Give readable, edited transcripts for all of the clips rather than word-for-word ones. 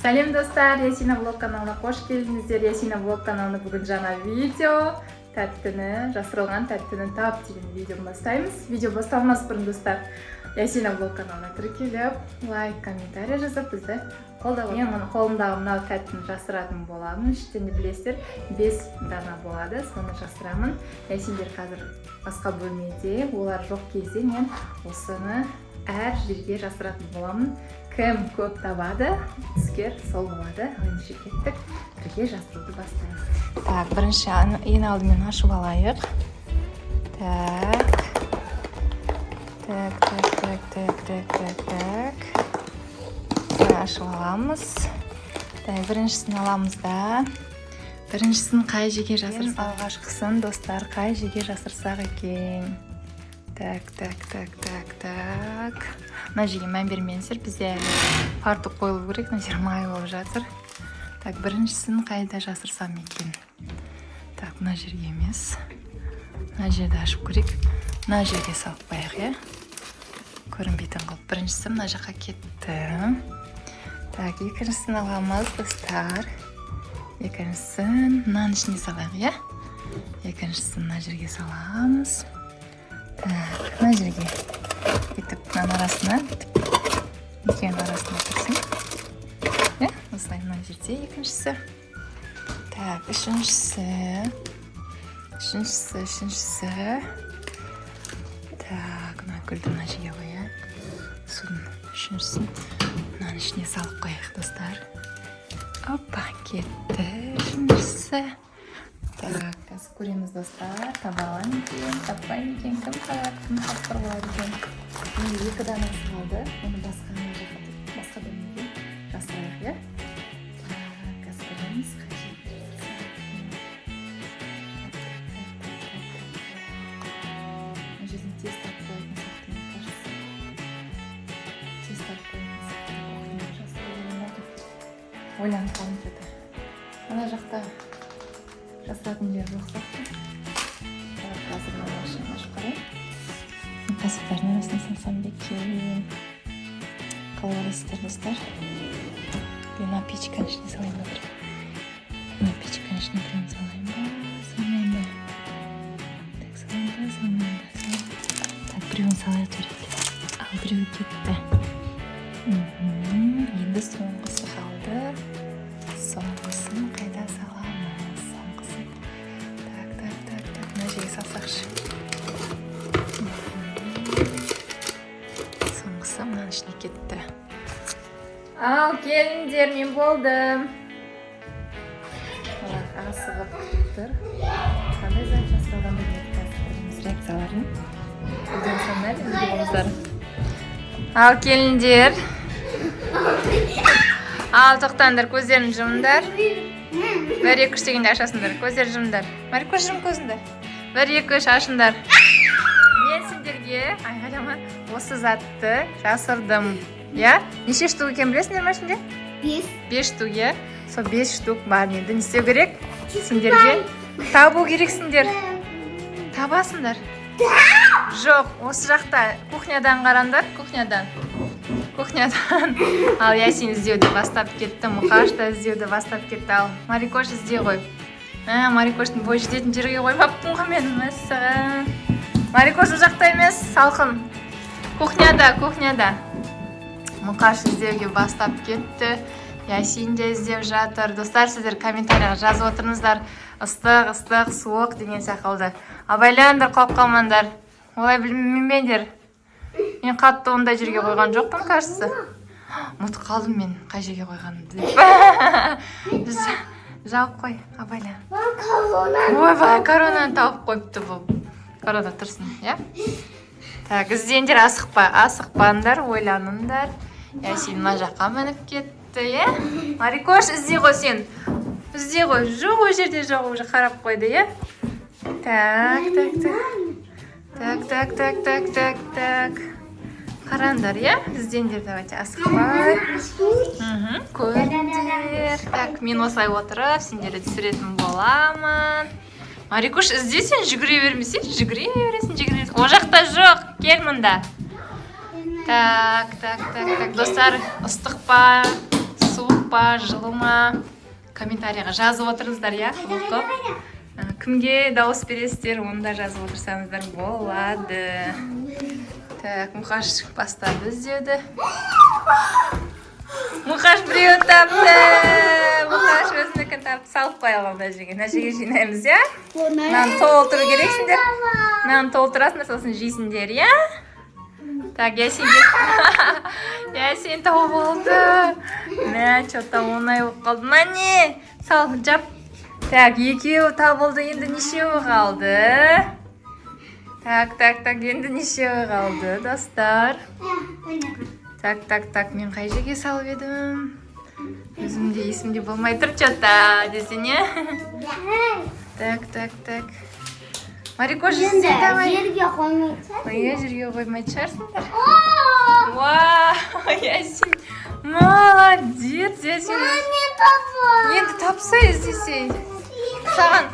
Сәлем достар, Ясина влог каналына қош келдіңіздер. Ясина влог каналына бүгін жаңа видео, жасырылған тәттіні тап деген видеоны бастаймыз. Видео басталмас бұрын достар, Ясина влог каналына тіркеліп, лайк, комментарий жазып, бізді қолдап. Мен мұны қолымдағы мынау тәттіні жасыратын боламын. Іштен де білесіздер, 5 дана болады, соны жасырамын. Ясиндер қазір басқа бөлмеде, олар жоқ кезде мен осыны әр жерге жасыратын боламын. Кім көп табады, түскер сол болады. Ендеше кеттік, бірге жасыруды бастаймыз. Так, бірінші ең алдымен ашып алайық. Так. Ашып аламыз. Біріншісін аламыз да. Біріншісін қай жерге жасырсақ? Алғашқысын достар, қай жерге жасырсақ екен? Так. Мына жерге мән бермеңіздер, бізде фартук қойылу керек, мына жер май болып жатыр. Так, біріншісін қайда жасырсам екен? Так, мына жерге емес. Мына жерді ашып көрейік. Мына жерге салып қояйық, иә? Көрінбейтін қылып. Біріншісі мына жаққа кетті. Так, екіншісін аламыз, достар. Екіншісін мынаның ішіне салайық, иә? Екіншісін мына жерге саламыз. Так, мына жерге кетіп, мынаның арасына екеуінің арасына тұрсын. Осылай мына жерде екіншісі. Так, үшіншісі. Так, мына гүлді мына жерге қояйық. Судың үшіншісін мынаның ішіне салып қояйық, достар. Опа, кетті үшіншісі. Так, қазір көреміз достар, табалан екен, таппай екен, кім қалады, кім таппыр болады екен. Енді 2 данасы қалды, оны басқа бөлмеге жасырайық, иә? Так, қазір көреміз, қажет. Мына жерден тез тап қоятын сияқты, мен кажется. Тез тап қоятын сияқты, оқиын жасырып болмайды. Ойланып қалым жеді. Ана жақта жасыратын жер жоқ сияқты. Қазір машина ашып қарайын. Қасықтардың арасына салсам бекен. Қалай ойлайсыздар, достар? Мына печканың ішіне салайын ба бір? Мына печканың ішіне біреуін салайын ба? Салмайын ба? Так, салайын ба? Так, біреуін салайық жарайды. Ал біреуі кетті. Енді соңғысы қалды. Соңғысын қайда саламыз? Соңғысын. Так. Мына жерге салсақшы. Соңғысы мынаның ішіне кетті. Ал, келіңдер, мен болдым. Олар асығып тұр. Қандай зат жасырылған білмейді, қазір көріміз реакцияларын. Өзден сонда бізге болыңыздар. Ал, келіңдер. Ал, тоқтаңдар, көздерін жұмыңдар. 1-2-3 дегенде ашасыңдар, көздер жұмыңдар. Марикош, жым көзіңді. 1-2-3 ашыңдар. Мен сендерге, айғайлама, осы затты жасырдым. Я? Неше штук екен білесіңдер ме ішінде? 5 штук, я? Сол 5 штук бар. Енді не істеу керек? Сендерге табу керексіңдер. Табасыңдар. Жоқ, осы жақта кухнядан қараңдар, кухнядан. Ал Ясин іздеуді бастап кетті, Мұқаш та іздеуді бастап кетті. Ал Марикош іздей ғой. Марикоштың бой жететін жерге қоймаппын ғой мен. Мәссаған. Марикош жақта емес, салқын. Кухняда. Мұқаш іздеуге бастап кетті. Ясин де іздеп жатыр. Достар, сіздер комментарияға жазып отырыңыздар. Ыстық, суық деген сақалды. Абайландар, қалып қалмандар. Олай білмеңдер. Мен қатты ондай жерге қойған жоқпын, кажется. Ұмытып қалдым мен қай жерге қойғанымды. Жауып қой, абайла. Ойбай, коронаны тауып қойыпты бұл. Корона тұрсын, иә? Так, іздендер асықпаңдар, ойланыңдар. Ясин мына жаққа мініп кетті, иә? Марикош, іздей ғой сен. Іздей ғой, жоқ ол жерде жоқ, уже қарап қойды, иә? Так. Қараңдар, иә? Іздендер, давайте, асықпай. Көріңдер. Так, мен осылай отырып, сендерді түсіретін боламын. Марикош, іздесен, жүгіре бермесен, жүгіре бересің. О жақта жоқ, кел мұнда. Так, достар, ыстық па, суық па, жылы ма? Комментарийға жазып отырыңыздар, иә? Кімге дауыс бересіздер, оны да жазып отырсаңыздар болады. Так, Мұқаш бастады іздеуді. Мұқаш біреу тапты. Мұқаш өзінікін тапты. Салып қойған мына жерге. Мына жерге жинаймыз, иә? Мынаны толтыру керексіңдер. Мынаны толтырасыңдар, сосын жейсіңдер, иә? Так, Ясин тауып алды. Мә, что-то оңай болып қалды. Мане, сал, жап. Так, екеуі табылды, енді нешеуі қалды? Так, енді нешеуі қалды, достар? Так, мен қай жерге салып едім? Өзімде есімде болмай тұр, что-то, десене? Так. Марикош, сен давай. Жерге қоймайды. Жерге қоймайды шығарсыңдар. Вау, Ясин, молодец, Ясин. Енді тапса іздесей. Саған.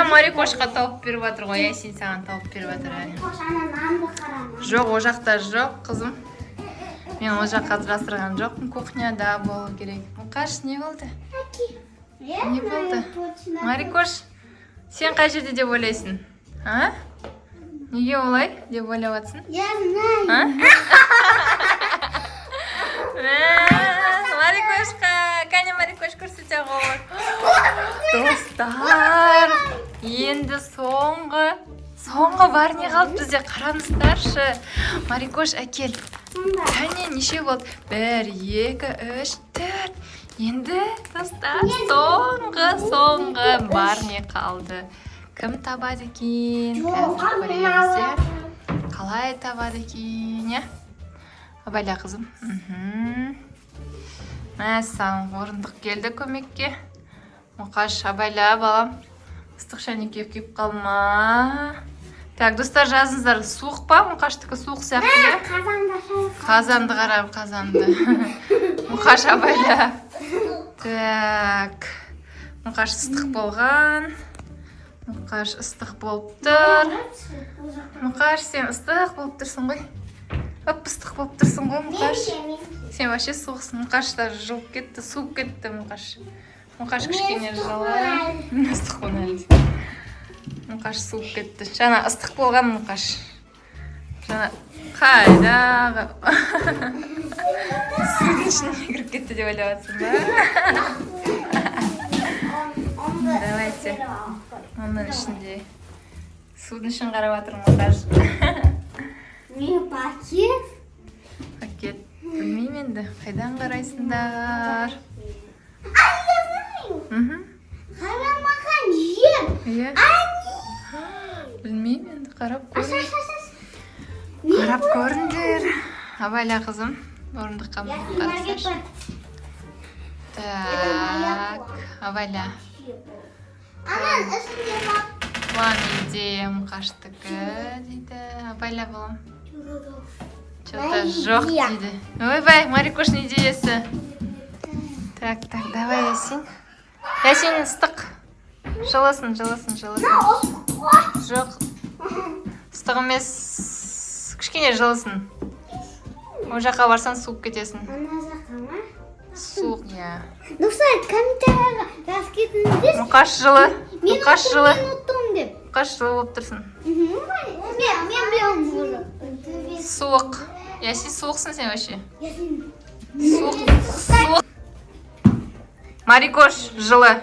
Марикошқа тауып беріп жатыр ғой, Ясин саған тауып беріп жатыр. Жоқ, о жақта жоқ, қызым. Мен о жаққа жасырған жоқпын, кухняда болу керек. Мұқаш, не болды? Не болды? Марикош, сен қай жерде деп ойлайсың? Неге олай деп ойлап жатсың? Я знаю. Марикошқа, кәне Марикош көрсете ғой. Достар, енді соңғы бар не қалды бізде, қараңыздаршы. Марикош, әкел. Кәне, неше болды? 1, 2, 3, 4. Енді, достар, соңғы бар не қалды. Кім табады екен? Қазір көреміз. Қалай табады екен? Абайла қызым. Мәссаған, орындық келді көмекке. Мұқаш, абайла балам. Ыстық шәнекке кеп қалма. Так, достар, жазыңыздар, суық па? Мұқаштікі суық сияқты. Қазанды қарап, қазанды. Мұқаш, абайла. Так, Мұқаш ыстық болған. Мұқаш ыстық болып тұр. Мұқаш, сен ыстық болып тұрсың ғой. Ыстық болып тұрсың ғой, Мұқаш. Сен вообще суықсың. Мұқаштар жылып кетті, суып кетті, Мұқаш. Мұқаш кішкене жылы. Ыстық болған. Мұқаш суып кетті. Жаңа ыстық болған Мұқаш. Жаңа қайдағы. Судың ішіне кіріп кетті деп ойлап жатсың ба? Давайте. Оның ішінде. Судың ішін қарап жатырмын, Мұқаш. Не пакет? Пакет. Білмеймін енді. Қайдан қарайсыңдар? Қарамаған жер. Иә. Білмеймін енді. Қарап көріңдер. Абайла қызым. Орындыққа қарасашы. Так. Абайла. Анан үстінде бақ. Пламенде Мұқаштікі дейді. Абайла балам. Что-то жоқ дейді. Ойбай, Марикоштың идеясы. Так, давай, Ясин. Ясин, ыстық. Жылысын. Жоқ. Ыстық емес. Кішкене жылысын. О жаққа барсан суып кетесің. Ана жаққа ма? Суық, иә. Достар, комментарияға жазып кетіңіздер. Мұқаш жылы. Мен ұттым деп. Мұқаш жылы болып тұрсың. Мен білемін уже. Суық. Ясин, суықсың сен вообще. Суық. Марикош жылы.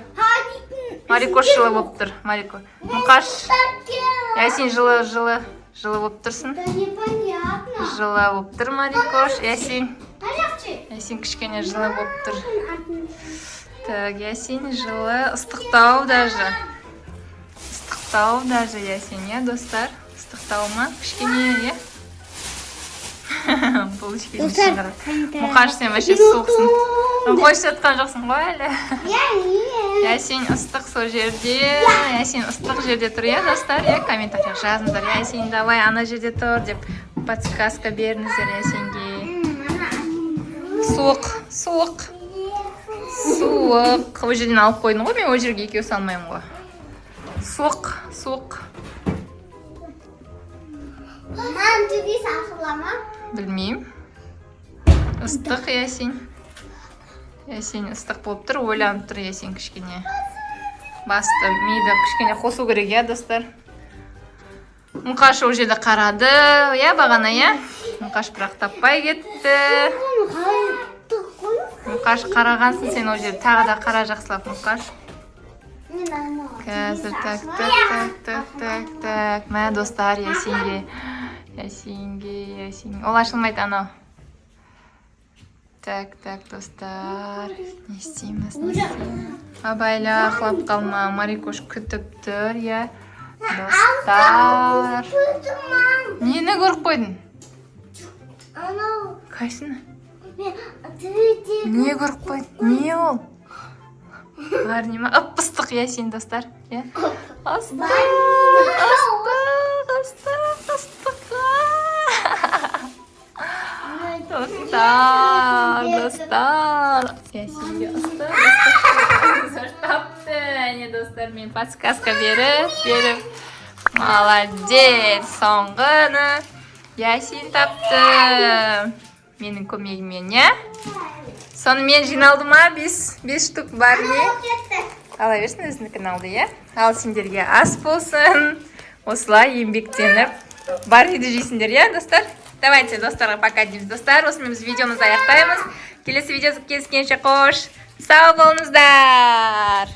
Марикош жылы болып тұр. Мұқаш. Ясин жылы болып тұрсың. Непонятно. Жылы болып тұр Марикош. Ясин кішкене жылы болып тұр. Так, Ясин жылы. Ыстықтау даже. Ясин, иә, достар? Ыстықтау ма? Кішкене, иә? Булочки нешін қарап. Мұқаш, сен вообще суықсың. Қойшы жатқан жоқсың ғой әлі. Ясин ыстық сол жерде. Ясин ыстық жерде тұр, иә, достар? Комментария жазыңыздар. Ясин, давай, ана жерде тұр деп подсказка беріңіздер Ясинге. Суық. Ол жерден алып қойдың ғой, мен ол жерге екеу салмаймын ғой. Суық. Мам, түге сақылама. Білмеймін. Ыстық, Ясин. Ясин ыстық болып тұр, ойланып тұр Ясин кішкене. Басты миды кішкене қосу керек, иә, достар. Мұқаш ол жерде қарады, иә, бағана, иә? Мұқаш бірақ таппай кетті. Мұқаш қарағансың, сен ол жерде тағы да қара жақсылап, Мұқаш. Қазір так. Мә, достар, Ясинге. Ол ашылмайды, анау. Так, достар. Не істейміз? Абайла, құлап қалма. Марикош күтіп тұр, иә? Достар. Нені көріп қойдың? Қайсыны? Не көріп қойдың? Не ол? Арнима, ып-ыстық Ясин, достар. Астық. Достар. Ясинге ыстық. Тапты. Не, достар, мен подсказка беріп. Молодец. Соңғыны Ясин тапты. Менің көмегімен, не? Сонымен жиналды ма? 5 штук бар не? Ала берсін өзінікін алды, е? Ал сендерге ас болсын. Осылай еңбектеніп бар үйді жейсіңдер, е, достар? Давайте, достарға пока дейміз, достар. Осымен біз видеомызды аяқтаймыз. Келесі видеосы кездескенше қош. Сау болыңыздар.